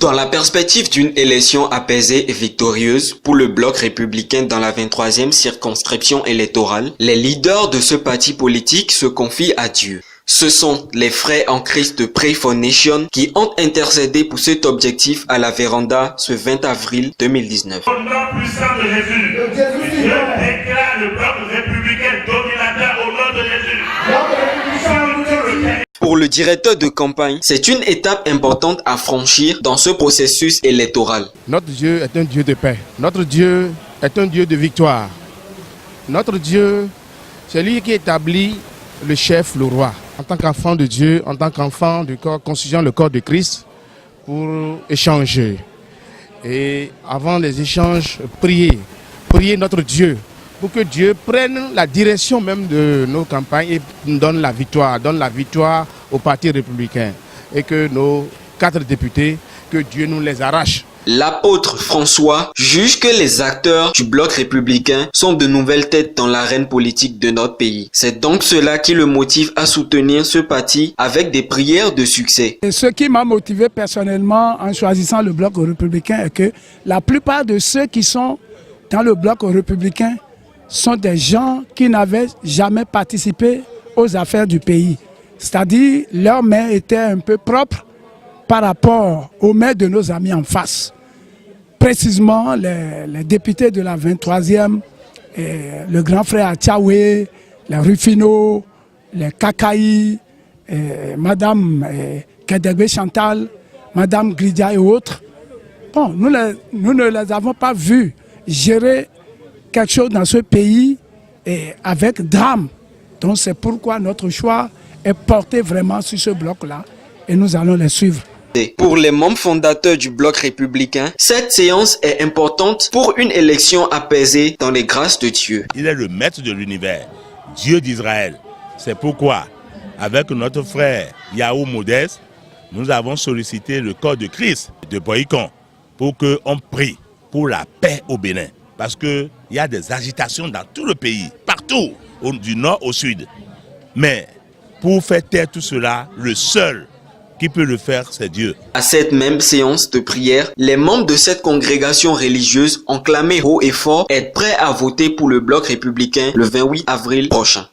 Dans la perspective d'une élection apaisée et victorieuse pour le bloc républicain dans la 23e circonscription électorale, les leaders de ce parti politique se confient à Dieu. Ce sont les frères en Christ de Pray for Nation qui ont intercédé pour cet objectif à la véranda ce 20 avril 2019. Au nom puissant de Jésus, je déclare le bloc républicain dominateur au nom de Jésus. Pour le directeur de campagne, c'est une étape importante à franchir dans ce processus électoral. Notre Dieu est un Dieu de paix. Notre Dieu est un Dieu de victoire. Notre Dieu, c'est lui qui établit le chef, le roi. En tant qu'enfant de Dieu, en tant qu'enfant du corps, constituant le corps de Christ, pour échanger. Et avant les échanges, prier notre Dieu, pour que Dieu prenne la direction même de nos campagnes et nous donne la victoire au Parti républicain. Et que nos 4 députés, que Dieu nous les arrache. L'apôtre François juge que les acteurs du bloc républicain sont de nouvelles têtes dans l'arène politique de notre pays. C'est donc cela qui le motive à soutenir ce parti avec des prières de succès. Et ce qui m'a motivé personnellement en choisissant le bloc républicain est que la plupart de ceux qui sont dans le bloc républicain sont des gens qui n'avaient jamais participé aux affaires du pays. C'est-à-dire, leurs mains étaient un peu propres par rapport aux mains de nos amis en face. Précisément, les députés de la 23e, le grand frère Atchaoué, les Rufino, les Kakaï, Madame Kedegbe Chantal, Madame Gridia et autres. Bon, nous ne les avons pas vus gérer quelque chose dans ce pays avec drame. Donc c'est pourquoi notre choix est porté vraiment sur ce bloc-là et nous allons les suivre. Pour les membres fondateurs du bloc républicain, cette séance est importante pour une élection apaisée dans les grâces de Dieu. Il est le maître de l'univers, Dieu d'Israël. C'est pourquoi, avec notre frère Yahou Modeste, nous avons sollicité le corps de Christ de Boycon pour qu'on prie pour la paix au Bénin. Parce qu'il y a des agitations dans tout le pays, partout, du nord au sud. Mais pour faire taire tout cela, le seul qui peut le faire, c'est Dieu. À cette même séance de prière, les membres de cette congrégation religieuse ont clamé haut et fort être prêts à voter pour le bloc républicain le 28 avril prochain.